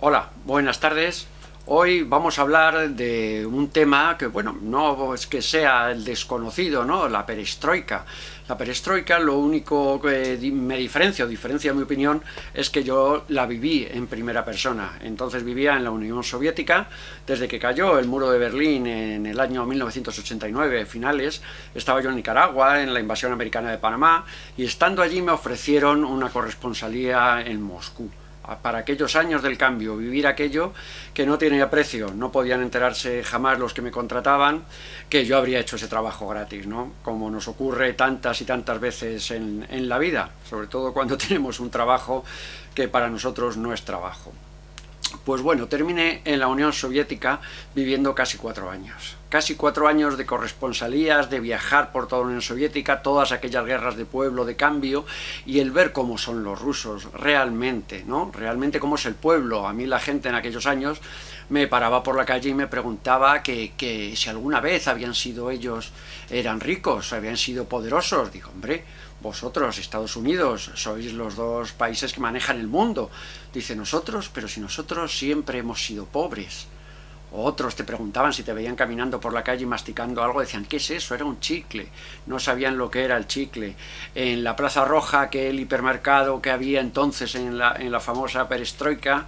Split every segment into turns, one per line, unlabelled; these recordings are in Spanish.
Hola, buenas tardes. Hoy vamos a hablar de un tema que, bueno, no es que sea el desconocido, ¿no? La perestroika. La perestroika, lo único que me diferencia mi opinión, es que yo la viví en primera persona. Entonces vivía en la Unión Soviética, desde que cayó el muro de Berlín en el año 1989, finales, estaba yo en Nicaragua, en la invasión americana de Panamá, y estando allí me ofrecieron una corresponsalía en Moscú. Para aquellos años del cambio, vivir aquello que no tenía precio, no podían enterarse jamás los que me contrataban que yo habría hecho ese trabajo gratis, ¿no? Como nos ocurre tantas y tantas veces en la vida, sobre todo cuando tenemos un trabajo que para nosotros no es trabajo. Pues bueno, terminé en la Unión Soviética viviendo casi 4 años. Casi 4 años de corresponsalías, de viajar por toda la Unión Soviética, todas aquellas guerras de pueblo, de cambio, y el ver cómo son los rusos realmente, ¿no? Realmente cómo es el pueblo. A mí la gente en aquellos años me paraba por la calle y me preguntaba que si alguna vez habían sido ellos, eran ricos, habían sido poderosos. Digo, hombre, vosotros, Estados Unidos, sois los dos países que manejan el mundo. Dice, nosotros, pero si nosotros siempre hemos sido pobres. Otros te preguntaban si te veían caminando por la calle masticando algo, decían, ¿qué es eso? Era un chicle. No sabían lo que era el chicle. En la Plaza Roja, aquel hipermercado que había entonces en la famosa perestroika,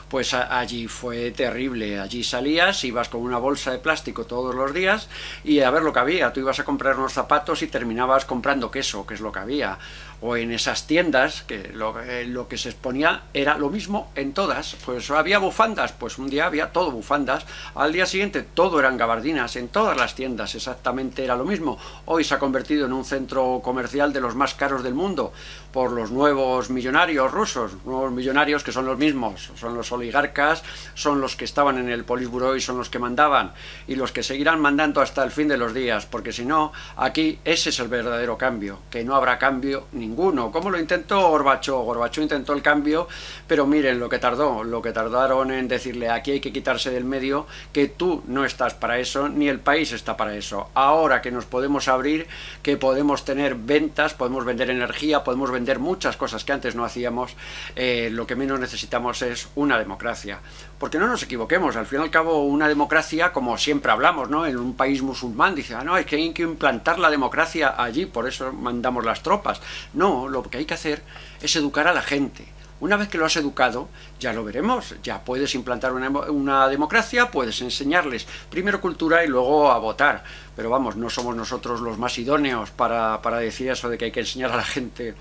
pues allí fue terrible. Allí salías, ibas con una bolsa de plástico todos los días y a ver lo que había. Tú ibas a comprar unos zapatos y terminabas comprando queso, que es lo que había. O en esas tiendas, que lo que se exponía era lo mismo en todas. Pues había bufandas, pues un día había todo bufandas, al día siguiente todo eran gabardinas, en todas las tiendas exactamente era lo mismo. Hoy se ha convertido en un centro comercial de los más caros del mundo por los nuevos millonarios rusos, nuevos millonarios que son los mismos, son los oligarcas, son los que estaban en el Politburó y son los que mandaban, y los que seguirán mandando hasta el fin de los días, porque si no, aquí ese es el verdadero cambio, que no habrá cambio ninguno. ¿Cómo lo intentó Gorbachov? Gorbachov intentó el cambio, pero miren lo que tardaron en decirle, aquí hay que quitarse del medio, que tú no estás para eso, ni el país está para eso. Ahora que nos podemos abrir, que podemos tener ventas, podemos vender energía, podemos vender muchas cosas que antes no hacíamos, lo que menos necesitamos es una democracia. Porque no nos equivoquemos, al fin y al cabo una democracia, como siempre hablamos, ¿no? En un país musulmán, dice, no, es que hay que implantar la democracia allí, por eso mandamos las tropas. No, lo que hay que hacer es educar a la gente. Una vez que lo has educado, ya lo veremos, ya puedes implantar una democracia, puedes enseñarles primero cultura y luego a votar. Pero vamos, no somos nosotros los más idóneos para decir eso de que hay que enseñar a la gente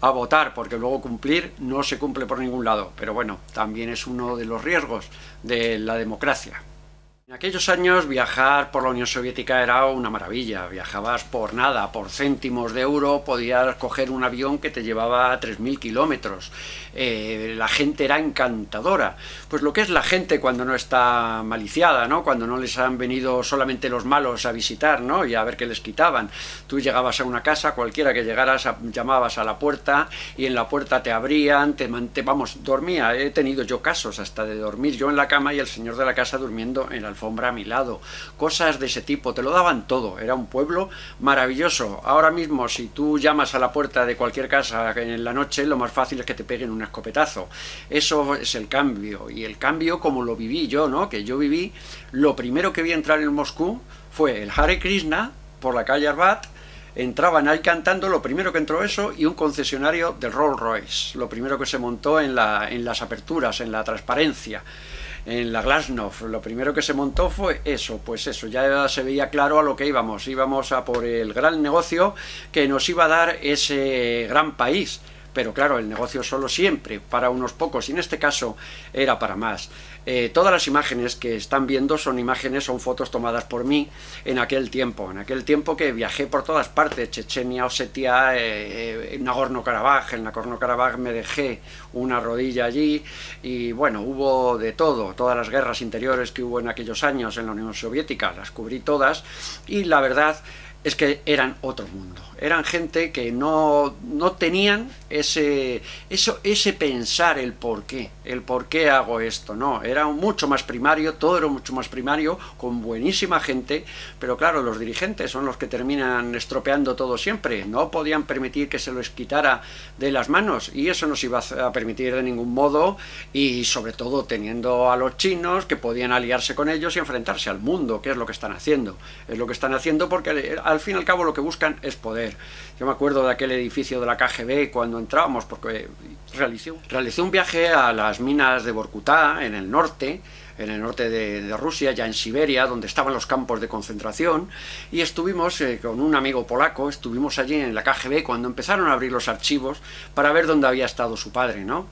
a votar, porque luego cumplir no se cumple por ningún lado. Pero bueno, también es uno de los riesgos de la democracia. En aquellos años viajar por la Unión Soviética era una maravilla, viajabas por nada, por céntimos de euro, podías coger un avión que te llevaba a 3.000 kilómetros, la gente era encantadora, pues lo que es la gente cuando no está maliciada, ¿no? Cuando no les han venido solamente los malos a visitar, ¿no? Y a ver qué les quitaban. Tú llegabas a una casa, cualquiera que llegaras, llamabas a la puerta y en la puerta te abrían, vamos, dormía, he tenido yo casos hasta de dormir yo en la cama y el señor de la casa durmiendo en la alfombra a mi lado, cosas de ese tipo, te lo daban todo, era un pueblo maravilloso. Ahora mismo si tú llamas a la puerta de cualquier casa en la noche, lo más fácil es que te peguen un escopetazo. Eso es el cambio, y el cambio como lo viví yo, ¿no? Que yo viví, lo primero que vi entrar en Moscú fue el Hare Krishna por la calle Arbat. Entraban ahí cantando, lo primero que entró eso, y un concesionario del Rolls Royce, lo primero que se montó en las aperturas, en la transparencia, en la Glasnost, lo primero que se montó fue eso, pues eso, ya se veía claro a lo que íbamos a por el gran negocio que nos iba a dar ese gran país. Pero claro, el negocio solo siempre para unos pocos, y en este caso era para más. Todas las imágenes que están viendo son fotos tomadas por mí en aquel tiempo que viajé por todas partes, Chechenia, Osetia, Nagorno-Karabaj. En Nagorno-Karabaj me dejé una rodilla allí, y bueno, hubo de todo, todas las guerras interiores que hubo en aquellos años en la Unión Soviética, las cubrí todas, y la verdad es que eran otro mundo. Eran gente que no tenían ese pensar el por qué hago esto, no, era mucho más primario, todo era mucho más primario, con buenísima gente, pero claro, los dirigentes son los que terminan estropeando todo siempre, no podían permitir que se les quitara de las manos, y eso no se iba a permitir de ningún modo, y sobre todo teniendo a los chinos que podían aliarse con ellos y enfrentarse al mundo, que es lo que están haciendo, porque al fin y al cabo lo que buscan es poder. Yo me acuerdo de aquel edificio de la KGB cuando entrábamos, porque realicé un viaje a las minas de Vorkutá, en el norte de Rusia, ya en Siberia, donde estaban los campos de concentración, y estuvimos con un amigo polaco, estuvimos allí en la KGB cuando empezaron a abrir los archivos para ver dónde había estado su padre, ¿no?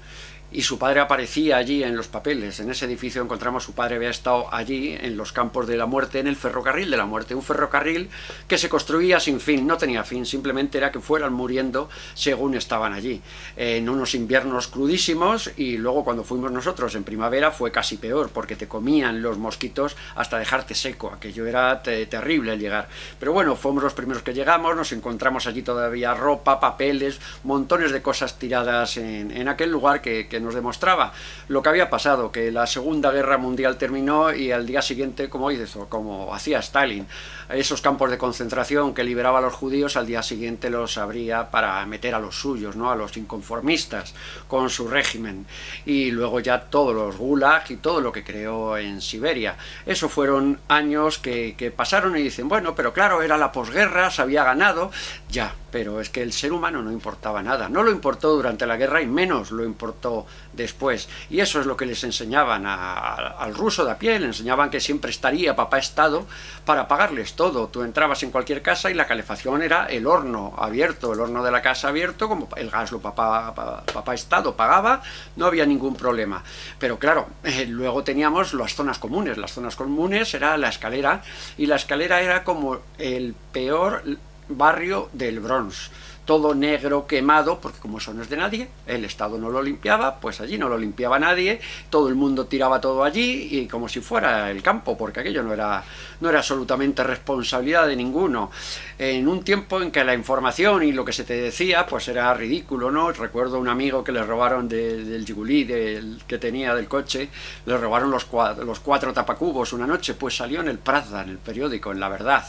Y su padre aparecía allí en los papeles. En ese edificio encontramos su padre había estado allí en los campos de la muerte, en el ferrocarril de la muerte, un ferrocarril que se construía sin fin, no tenía fin, simplemente era que fueran muriendo según estaban allí, en unos inviernos crudísimos, y luego cuando fuimos nosotros en primavera fue casi peor, porque te comían los mosquitos hasta dejarte seco, aquello era terrible al llegar. Pero bueno, fuimos los primeros que llegamos, nos encontramos allí todavía ropa, papeles, montones de cosas tiradas en aquel lugar que nos demostraba lo que había pasado, que la Segunda Guerra Mundial terminó y al día siguiente, como hacía Stalin, esos campos de concentración que liberaba a los judíos, al día siguiente los abría para meter a los suyos, ¿no? A los inconformistas con su régimen, y luego ya todos los gulag y todo lo que creó en Siberia. Eso fueron años que pasaron y dicen, bueno, pero claro, era la posguerra, se había ganado, ya, pero es que el ser humano no importaba nada, no lo importó durante la guerra y menos lo importó después, y eso es lo que les enseñaban al ruso de a pie, le enseñaban que siempre estaría papá Estado para pagarles todo. Tú entrabas en cualquier casa y la calefacción era el horno abierto, el horno de la casa abierto, como el gas lo papá Estado pagaba, no había ningún problema. Pero claro, luego teníamos las zonas comunes era la escalera, y la escalera era como el peor barrio del Bronx, todo negro, quemado, porque como eso no es de nadie, el Estado no lo limpiaba, pues allí no lo limpiaba nadie, todo el mundo tiraba todo allí, y como si fuera el campo, porque aquello no era absolutamente responsabilidad de ninguno. En un tiempo en que la información y lo que se te decía, pues era ridículo, ¿no? Recuerdo un amigo que le robaron del Jigulí, que tenía del coche, le robaron los 4 tapacubos una noche, pues salió en el Pravda, en el periódico, en La Verdad,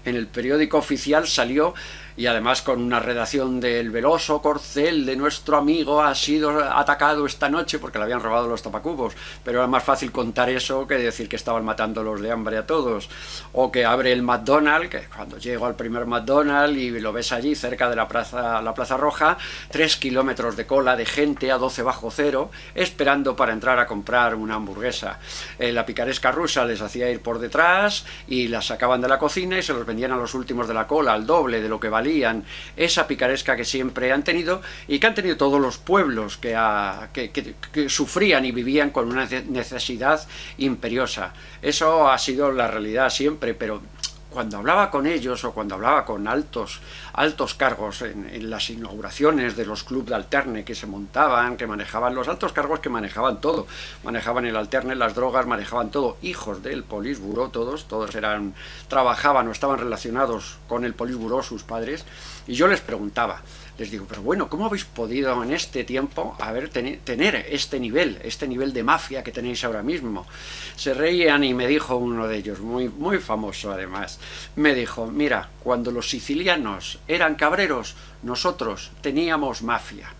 en el periódico oficial salió, y además con una redacción del veloso corcel de nuestro amigo ha sido atacado esta noche, porque le habían robado los tapacubos, pero era más fácil contar eso que decir que estaban matándolos de hambre a todos. O que abre el McDonald's, que cuando llego al primer McDonald's y lo ves allí cerca de la Plaza Roja, 3 kilómetros de cola de gente a 12 bajo cero esperando para entrar a comprar una hamburguesa. La picaresca rusa les hacía ir por detrás y las sacaban de la cocina y se los vendían a los últimos de la cola, al doble de lo que valían. Esa picaresca que siempre han tenido y que han tenido todos los pueblos que sufrían y vivían con una necesidad imperiosa. Eso ha sido la realidad siempre, pero cuando hablaba con ellos o cuando hablaba con altos cargos en las inauguraciones de los clubs de alterne que se montaban, que manejaban los altos cargos, que manejaban todo, manejaban el alterne, las drogas, manejaban todo, hijos del Politburó, todos trabajaban o estaban relacionados con el Politburó, sus padres, y yo les preguntaba, les digo, pero bueno, ¿cómo habéis podido en este tiempo tener este nivel de mafia que tenéis ahora mismo? Se reían y me dijo uno de ellos, muy, muy famoso además, me dijo, mira, cuando los sicilianos eran cabreros, nosotros teníamos mafia.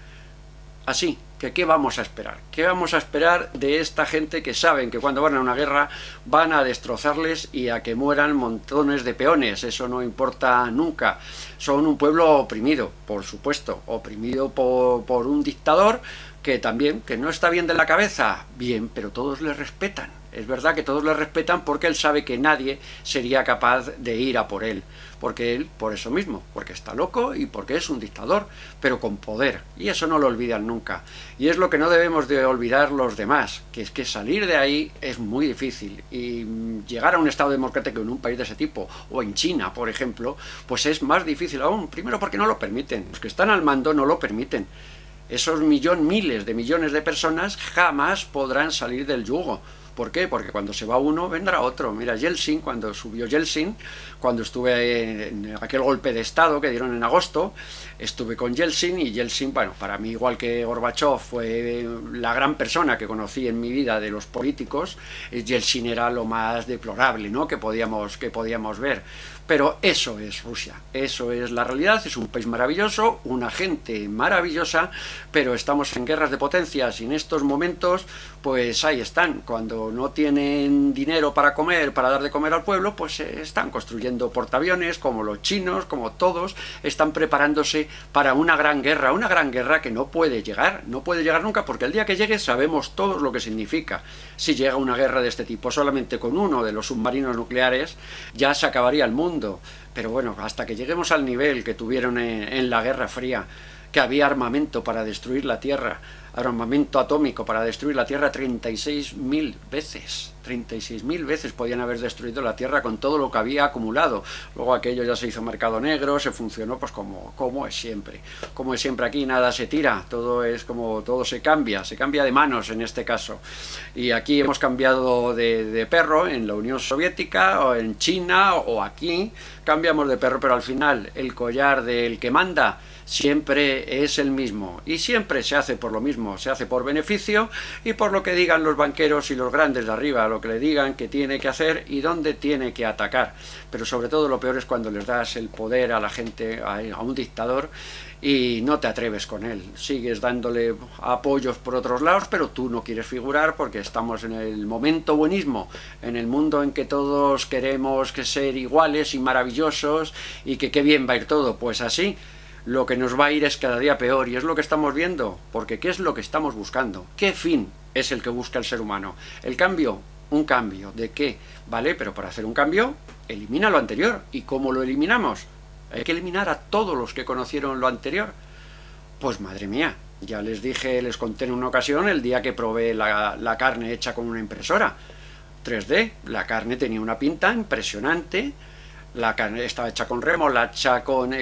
Así que ¿qué vamos a esperar? ¿Qué vamos a esperar de esta gente que saben que cuando van a una guerra van a destrozarles y a que mueran montones de peones? Eso no importa nunca. Son un pueblo oprimido, por supuesto, oprimido por un dictador que también, que no está bien de la cabeza, bien, pero todos le respetan. Es verdad que todos le respetan porque él sabe que nadie sería capaz de ir a por él. Porque él, por eso mismo, porque está loco y porque es un dictador, pero con poder. Y eso no lo olvidan nunca. Y es lo que no debemos de olvidar los demás, que es que salir de ahí es muy difícil. Y llegar a un estado democrático en un país de ese tipo, o en China, por ejemplo, pues es más difícil aún. Primero porque no lo permiten. Los que están al mando no lo permiten. Esos miles de millones de personas jamás podrán salir del yugo, ¿Por qué? Porque cuando se va uno, vendrá otro. Mira, Yeltsin, cuando subió Yeltsin, cuando estuve en aquel golpe de Estado que dieron en agosto, estuve con Yeltsin, y Yeltsin, bueno, para mí, igual que Gorbachov, fue la gran persona que conocí en mi vida de los políticos. Yeltsin era lo más deplorable, ¿no?, que podíamos ver. Pero eso es Rusia, eso es la realidad. Es un país maravilloso, una gente maravillosa, pero estamos en guerras de potencias, y en estos momentos, pues ahí están. Cuando no tienen dinero para comer, para dar de comer al pueblo, pues están construyendo portaaviones, como los chinos, como todos, están preparándose para una gran guerra que no puede llegar nunca, porque el día que llegue sabemos todos lo que significa. Si llega una guerra de este tipo solamente con uno de los submarinos nucleares, ya se acabaría el mundo. Pero bueno, hasta que lleguemos al nivel que tuvieron en la Guerra Fría, que había armamento para destruir la Tierra, armamento atómico para destruir la Tierra 36.000 veces. 36.000 veces podían haber destruido la Tierra con todo lo que había acumulado. Luego aquello ya se hizo mercado negro, se funcionó pues como es siempre. Como es siempre aquí, nada se tira, todo se cambia de manos en este caso. Y aquí hemos cambiado de perro en la Unión Soviética, o en China, o aquí, cambiamos de perro, pero al final el collar del que manda siempre es el mismo, y siempre se hace por lo mismo, se hace por beneficio y por lo que digan los banqueros y los grandes de arriba, lo que le digan que tiene que hacer y dónde tiene que atacar. Pero sobre todo lo peor es cuando les das el poder a la gente, a un dictador, y no te atreves con él, sigues dándole apoyos por otros lados, pero tú no quieres figurar, porque estamos en el momento buenismo, en el mundo en que todos queremos que ser iguales y maravillosos, y que qué bien va a ir todo. Pues así lo que nos va a ir es cada día peor, y es lo que estamos viendo, porque ¿qué es lo que estamos buscando? ¿Qué fin es el que busca el ser humano? ¿El cambio? ¿Un cambio de qué? Vale, pero para hacer un cambio, elimina lo anterior. ¿Y cómo lo eliminamos? Hay que eliminar a todos los que conocieron lo anterior. Pues madre mía, ya les dije, les conté en una ocasión el día que probé la carne hecha con una impresora 3D. La carne tenía una pinta impresionante. La carne estaba hecha con remolacha, con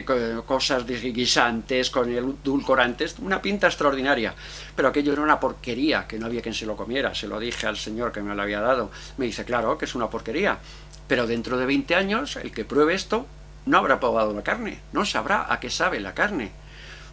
cosas guisantes, con edulcorantes, una pinta extraordinaria. Pero aquello era una porquería, que no había quien se lo comiera. Se lo dije al señor que me lo había dado. Me dice, claro, que es una porquería. Pero dentro de 20 años, el que pruebe esto no habrá probado la carne, no sabrá a qué sabe la carne.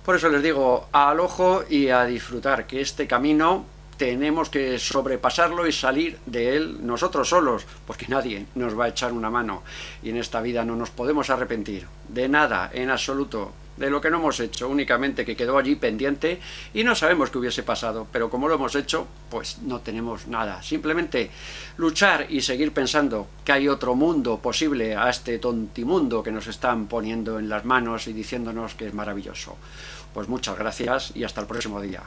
Por eso les digo, al ojo y a disfrutar, que este camino tenemos que sobrepasarlo y salir de él nosotros solos, porque nadie nos va a echar una mano, y en esta vida no nos podemos arrepentir de nada, en absoluto, de lo que no hemos hecho, únicamente que quedó allí pendiente y no sabemos qué hubiese pasado, pero como lo hemos hecho, pues no tenemos nada. Simplemente luchar y seguir pensando que hay otro mundo posible a este tontimundo que nos están poniendo en las manos y diciéndonos que es maravilloso. Pues muchas gracias y hasta el próximo día.